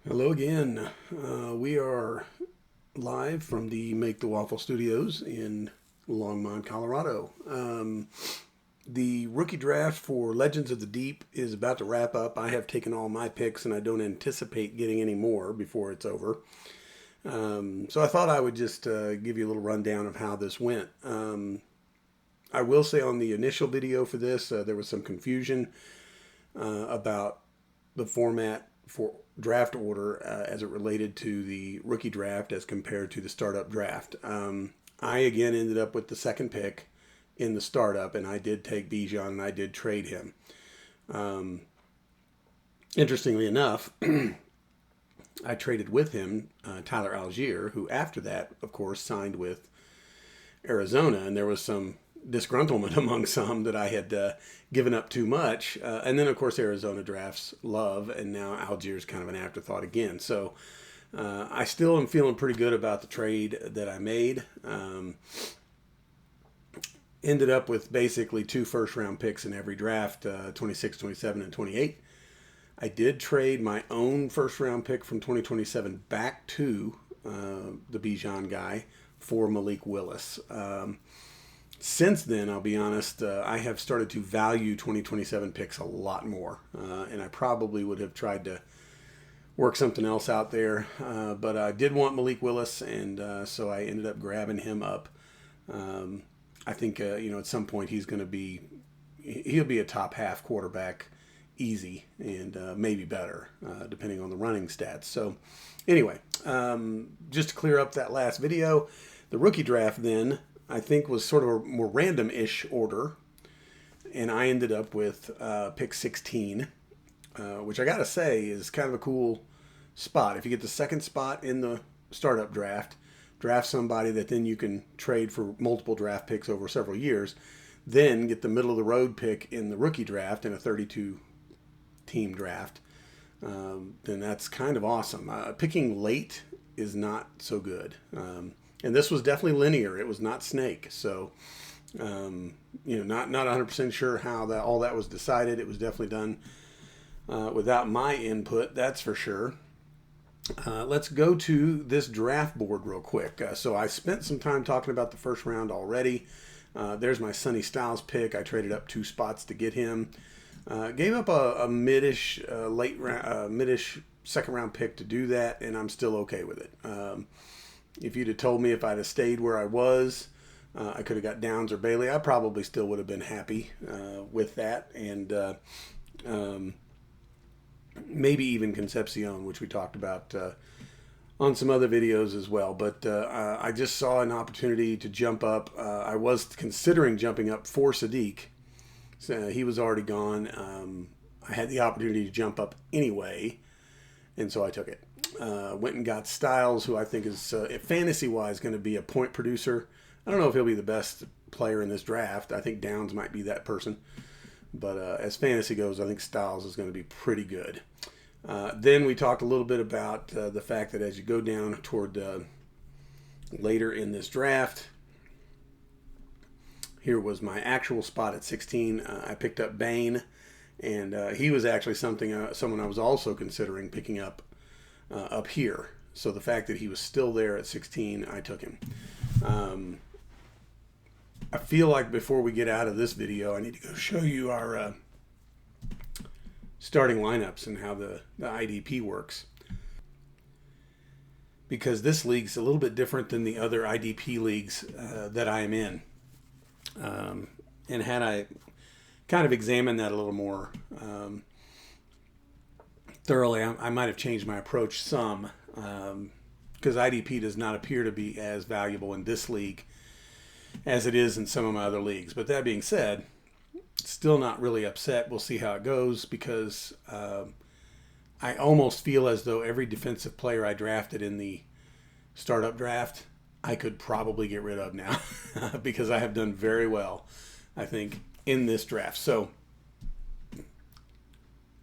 Hello again. We are live from the Make the Waffle Studios in Longmont, Colorado. The rookie draft for Legends of the Deep is about to wrap up. I have taken all my picks and I don't anticipate getting any more before it's over. So I thought I would just give you a little rundown of how this went. I will say on the initial video for this, there was some confusion about the format for draft order as it related to the rookie draft as compared to the startup draft. I again ended up with the second pick in the startup, and I did take Bijan and I did trade him. Um, Interestingly enough, I traded with him Tyler Algier, who after that, of course, signed with Arizona, and there was some disgruntlement among some that I had given up too much. And then, of course, Arizona drafts Love, and now Algier's kind of an afterthought again. So I still am feeling pretty good about the trade that I made. Ended up with basically two first round picks in every draft 26, 27, and 28. I did trade my own first round pick from 2027 back to the Bijan guy for Malik Willis. Since then, I'll be honest, I have started to value 2027 picks a lot more. And I probably would have tried to work something else out there. But I did want Malik Willis, and so I ended up grabbing him up. I think, at some point he'll be a top half quarterback easy and maybe better, depending on the running stats. So, anyway, just to clear up that last video, the rookie draft then I think was sort of a more random-ish order, and I ended up with pick 16, which I gotta say is kind of a cool spot. If you get the second spot in the startup draft somebody that then you can trade for multiple draft picks over several years, then get the middle of the road pick in the rookie draft in a 32 team draft, then that's kind of awesome. Picking late is not so good. And this was definitely linear. It was not snake. So, not 100% sure how that all that was decided. It was definitely done without my input. That's for sure. Let's go to this draft board real quick. So I spent some time talking about the first round already. There's my Sonny Styles pick. I traded up two spots to get him. Gave up a midish, midish second round pick to do that, and I'm still okay with it. If you'd have told me if I'd have stayed where I was, I could have got Downs or Bailey. I probably still would have been happy with that, and maybe even Concepcion, which we talked about on some other videos as well. But I just saw an opportunity to jump up. I was considering jumping up for Sadiq. So he was already gone. I had the opportunity to jump up anyway, and so I took it. Went and got Styles, who I think is, fantasy-wise, going to be a point producer. I don't know if he'll be the best player in this draft. I think Downs might be that person. But as fantasy goes, I think Styles is going to be pretty good. Then we talked a little bit about the fact that as you go down toward later in this draft, here was my actual spot at 16. I picked up Bain, and he was actually someone I was also considering picking up here. So the fact that he was still there at 16, I took him. I feel like before we get out of this video, I need to go show you our starting lineups and how the IDP works. Because this league's a little bit different than the other IDP leagues that I am in. And had I kind of examined that a little more thoroughly, I might have changed my approach some, because IDP does not appear to be as valuable in this league as it is in some of my other leagues. But that being said, still not really upset. We'll see how it goes, because I almost feel as though every defensive player I drafted in the startup draft, I could probably get rid of now because I have done very well, I think, in this draft. So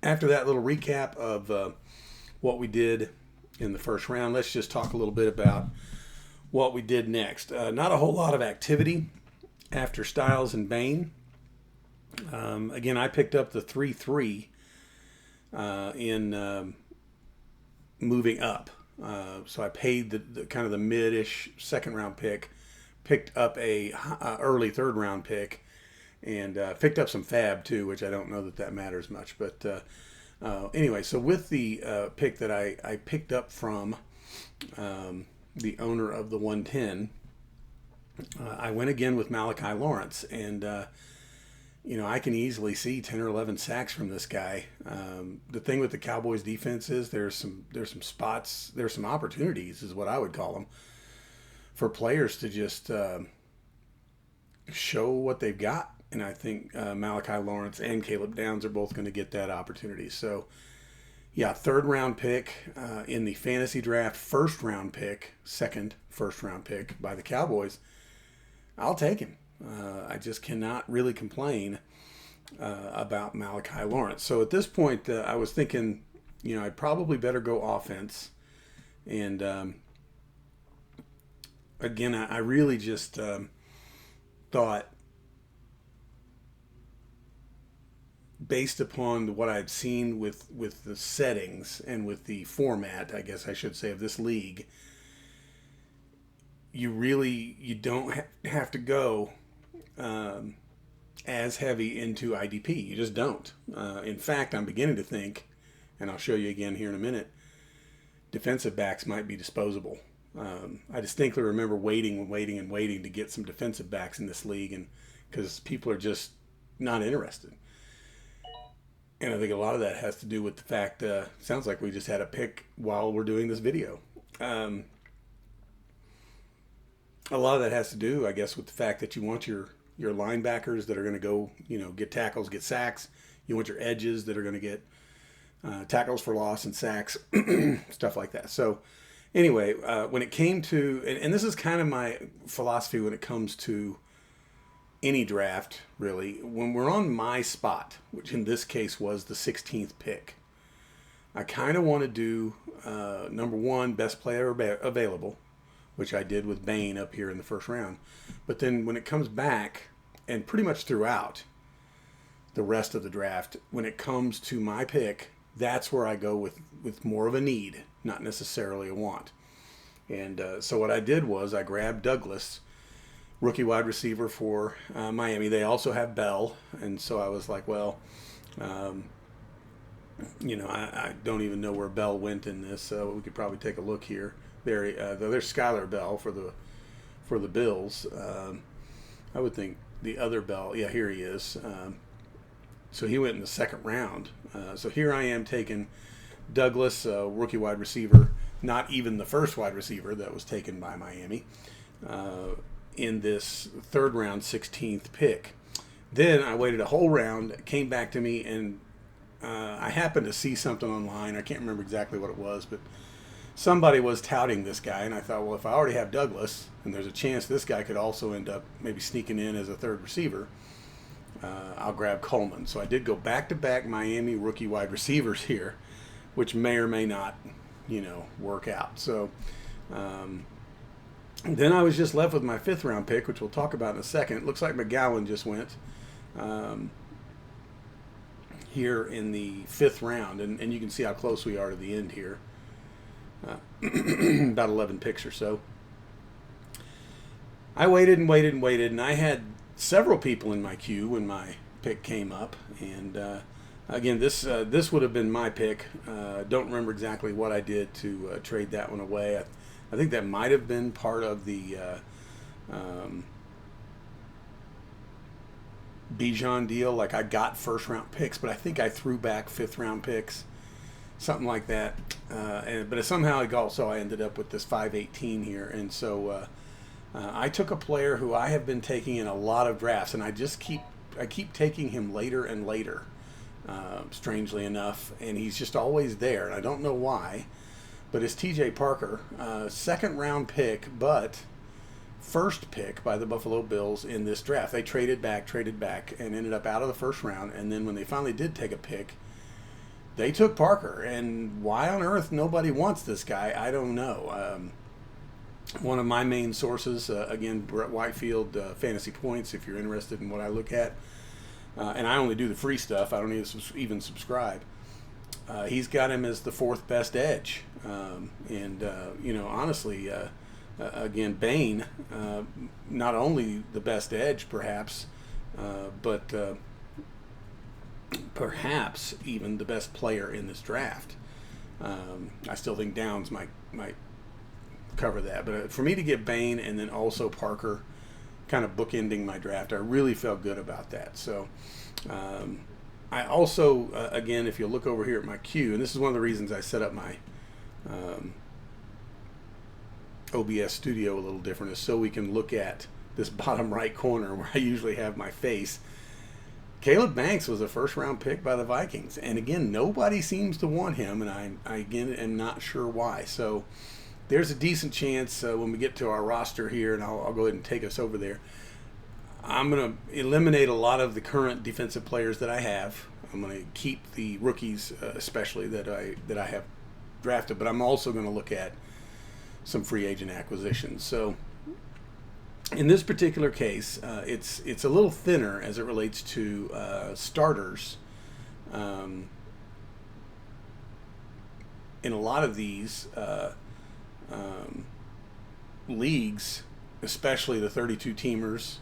after that little recap of what we did in the first round, let's just talk a little bit about what we did next. Not a whole lot of activity after Styles and Bain. Again, I picked up the 3-3 in moving up. So I paid the kind of the mid-ish second round pick, picked up a early third round pick, and picked up some fab too, which I don't know that matters much. But anyway, so with the pick that I picked up from the owner of the 110, I went again with Malachi Lawrence, and I can easily see 10 or 11 sacks from this guy. The thing with the Cowboys defense is there's some spots, there's some opportunities, is what I would call them, for players to just show what they've got. And I think Malachi Lawrence and Caleb Downs are both going to get that opportunity. So, yeah, third round pick in the fantasy draft, second first round pick by the Cowboys. I'll take him. I just cannot really complain about Malachi Lawrence. So at this point, I was thinking, I'd probably better go offense. And again, I really just thought, based upon what I've seen with the settings and with the format, I guess I should say, of this league, you don't have to go as heavy into IDP. You just don't. In fact, I'm beginning to think, and I'll show you again here in a minute, defensive backs might be disposable. I distinctly remember waiting to get some defensive backs in this league, and because people are just not interested. And I think a lot of that has to do with the fact, sounds like we just had a pick while we're doing this video. A lot of that has to do, I guess, with the fact that you want your linebackers that are going to go, get tackles, get sacks. You want your edges that are going to get tackles for loss and sacks, stuff like that. So anyway, when it came to, and this is kind of my philosophy when it comes to any draft, really, when we're on my spot, which in this case was the 16th pick, I kind of want to do, number one, best player available, which I did with Bain up here in the first round. But then when it comes back, and pretty much throughout the rest of the draft, when it comes to my pick, that's where I go with more of a need, not necessarily a want. And so what I did was I grabbed Douglas, rookie wide receiver for Miami. They also have Bell, and so I was like, well, I don't even know where Bell went in this, so we could probably take a look here. There's Skylar Bell for the Bills. I would think the other Bell, yeah, here he is. So he went in the second round. So here I am taking Douglas, rookie wide receiver, not even the first wide receiver that was taken by Miami, in this third round 16th pick. Then I waited a whole round, it came back to me, and I happened to see something online. I can't remember exactly what it was, but somebody was touting this guy, and I thought, well, if I already have Douglas, and there's a chance this guy could also end up maybe sneaking in as a third receiver, I'll grab Coleman. So I did go back-to-back Miami rookie wide receivers here, which may or may not, work out. So then I was just left with my fifth round pick, which we'll talk about in a second. It looks like McGowan just went here in the fifth round, and you can see how close we are to the end here. About 11 picks or so. I waited, and I had several people in my queue when my pick came up. And again, this would have been my pick. Don't remember exactly what I did to trade that one away. I think that might have been part of the Bijan deal. Like, I got first round picks, but I think I threw back fifth round picks. Something like that, but somehow I ended up with this 518 here, and so I took a player who I have been taking in a lot of drafts, and I keep taking him later and later, strangely enough, and he's just always there, and I don't know why, but it's T.J. Parker, second round pick, but first pick by the Buffalo Bills in this draft. They traded back, and ended up out of the first round, and then when they finally did take a pick, they took Parker, and why on earth nobody wants this guy, I don't know. One of my main sources, again, Brett Whitefield, Fantasy Points, if you're interested in what I look at, and I only do the free stuff, I don't even subscribe. He's got him as the fourth best edge Honestly, again, Bain, not only the best edge, perhaps, but perhaps even the best player in this draft. I still think Downs might cover that, but for me to get Bain and then also Parker, kind of bookending my draft, I really felt good about that. So. I also, again, if you look over here at my queue, and this is one of the reasons I set up my OBS studio a little different, is so we can look at this bottom right corner where I usually have my face. Caleb Banks was a first-round pick by the Vikings, and again, nobody seems to want him, and I again am not sure why. So there's a decent chance when we get to our roster here, and I'll go ahead and take us over there. I'm going to eliminate a lot of the current defensive players that I have. I'm going to keep the rookies, especially that I have drafted, but I'm also going to look at some free agent acquisitions. So in this particular case, it's a little thinner as it relates to starters. In a lot of these leagues, especially the 32-teamers,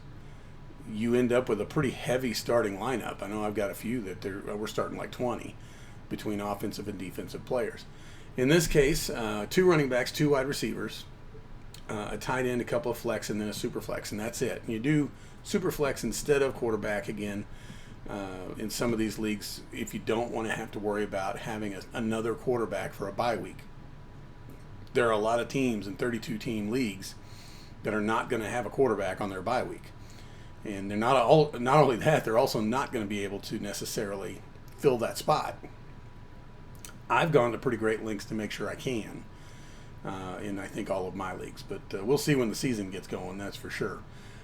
you end up with a pretty heavy starting lineup. I know I've got a few that we're starting like 20 between offensive and defensive players. In this case, 2 running backs, 2 wide receivers, a tight end, a couple of flex, and then a super flex, and that's it. You do super flex instead of quarterback again in some of these leagues if you don't want to have to worry about having another quarterback for a bye week. There are a lot of teams in 32-team leagues that are not going to have a quarterback on their bye week. And they're not only that, they're also not going to be able to necessarily fill that spot. I've gone to pretty great lengths to make sure I can, in I think all of my leagues. But we'll see when the season gets going, that's for sure.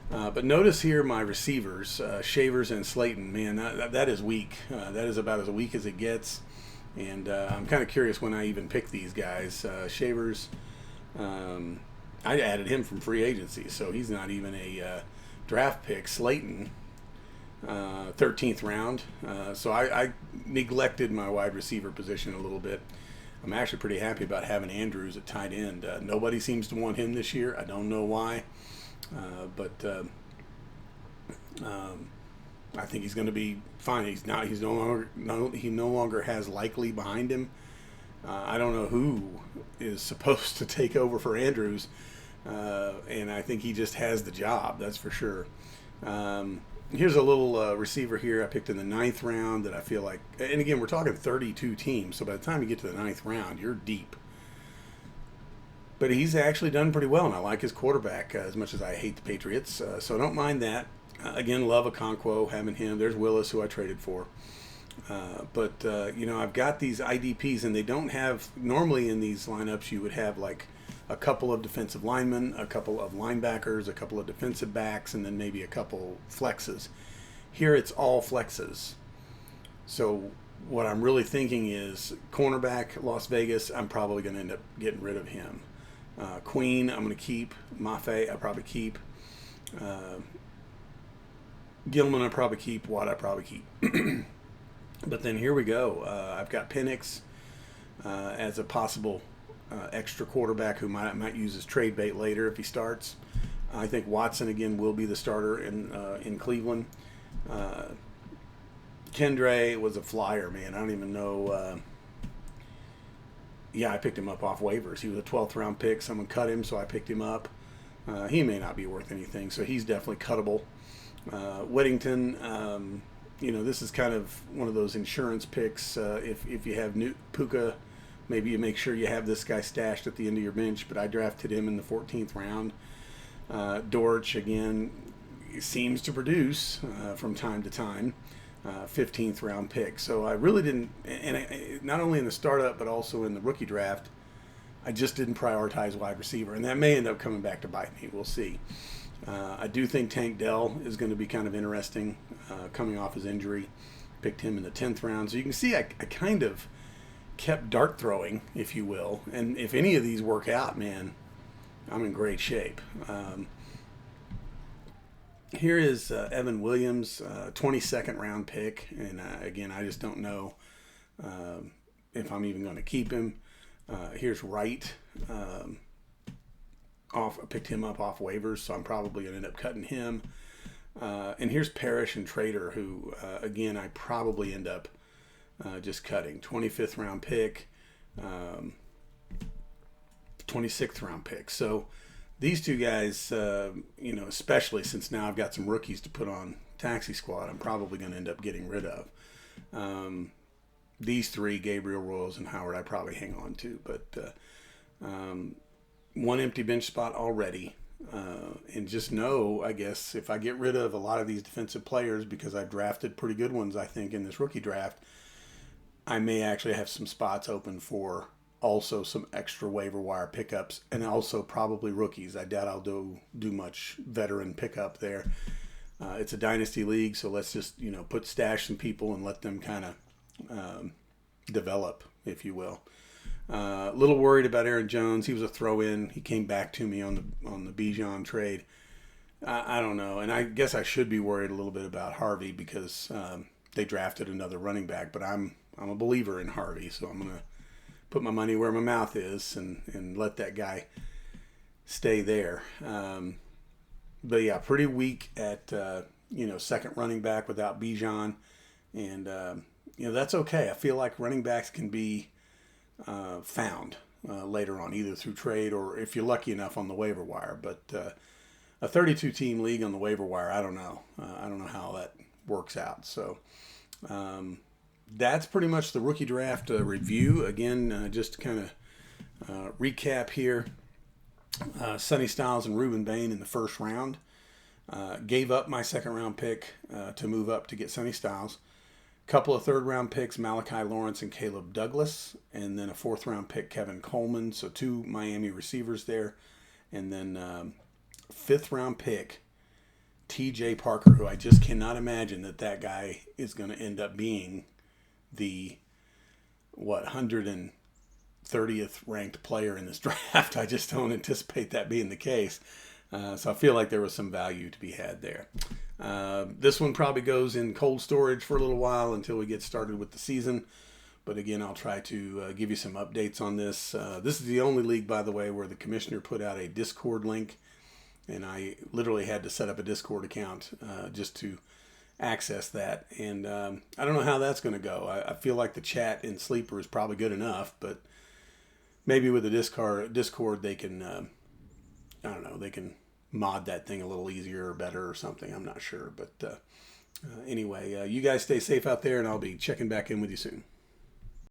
But notice here my receivers, Shavers and Slayton. Man, that is weak. That is about as weak as it gets. And I'm kind of curious when I even pick these guys. Shavers, I added him from free agency, so he's not even a draft pick. Slayton, 13th round. So I neglected my wide receiver position a little bit. I'm actually pretty happy about having Andrews at tight end. Nobody seems to want him this year. I don't know why, but I think he's going to be fine. He no longer has Likely behind him. I don't know who is supposed to take over for Andrews. And I think he just has the job, that's for sure. Here's a little receiver here I picked in the 9th round that I feel like, and again, we're talking 32 teams, so by the time you get to the 9th round, you're deep. But he's actually done pretty well, and I like his quarterback as much as I hate the Patriots, so I don't mind that. Again, love Okonkwo, having him. There's Willis, who I traded for. I've got these IDPs, and they don't have, normally in these lineups, you would have like a couple of defensive linemen, a couple of linebackers, a couple of defensive backs, and then maybe a couple flexes. Here it's all flexes. So what I'm really thinking is cornerback, Las Vegas, I'm probably going to end up getting rid of him. Queen, I'm going to keep. Mafe, I probably keep. Gilman, I probably keep. Watt, I probably keep. But then here we go. I've got Penix as a possible extra quarterback who might use his trade bait later if he starts. I think Watson again will be the starter in Cleveland. Kendre was a flyer, man. I don't even know. I picked him up off waivers. He was a 12th round pick. Someone cut him, so I picked him up. He may not be worth anything, so he's definitely cuttable. Whittington, this is kind of one of those insurance picks. If you have Puka, maybe you make sure you have this guy stashed at the end of your bench, but I drafted him in the 14th round. Dortch, again, seems to produce from time to time. 15th round pick. So I really didn't, and not only in the startup, but also in the rookie draft, I just didn't prioritize wide receiver. And that may end up coming back to bite me. We'll see. I do think Tank Dell is going to be kind of interesting coming off his injury. Picked him in the 10th round. So you can see I kind of kept dart throwing, if you will. And if any of these work out, man, I'm in great shape. Here is Evan Williams, 22nd round pick. And again, I just don't know if I'm even going to keep him. Here's Wright. I picked him up off waivers, so I'm probably going to end up cutting him. And here's Parrish and Trader, who, again, I probably end up just cutting. 25th round pick, 26th round pick. So these two guys, especially since now I've got some rookies to put on taxi squad, I'm probably going to end up getting rid of. These three, Gabriel, Royals, and Howard, I probably hang on to. But one empty bench spot already. And just know, I guess, if I get rid of a lot of these defensive players, because I've drafted pretty good ones, I think, in this rookie draft, I may actually have some spots open for also some extra waiver wire pickups, and also probably rookies. I doubt I'll do much veteran pickup there. It's a dynasty league, so let's just stash some people and let them kind of develop, if you will. A little worried about Aaron Jones. He was a throw-in. He came back to me on the Bijan trade. I don't know, and I guess I should be worried a little bit about Harvey because they drafted another running back. But I'm a believer in Harvey, so I'm gonna put my money where my mouth is and let that guy stay there. But yeah, pretty weak at second running back without Bijan, and that's okay. I feel like running backs can be found later on, either through trade or if you're lucky enough on the waiver wire. But a 32-team league on the waiver wire, I don't know. I don't know how that works out. So that's pretty much the rookie draft review. Again, just to kind of recap here. Sonny Styles and Ruben Bain in the first round. Gave up my second round pick to move up to get Sonny Styles. Couple of third round picks, Malachi Lawrence and Caleb Douglas, and then a fourth round pick, Kevin Coleman. So two Miami receivers there. And then fifth round pick, TJ Parker, who I just cannot imagine that guy is going to end up being the 130th ranked player in this draft. I just don't anticipate that being the case. So I feel like there was some value to be had there. This one probably goes in cold storage for a little while until we get started with the season. But again, I'll try to give you some updates on this. This is the only league, by the way, where the commissioner put out a Discord link. And I literally had to set up a Discord account just to access that. And I don't know how that's going to go. I feel like the chat in Sleeper is probably good enough. But maybe with the Discord they can, they can mod that thing a little easier or better or something. I'm not sure. But anyway, you guys stay safe out there, and I'll be checking back in with you soon.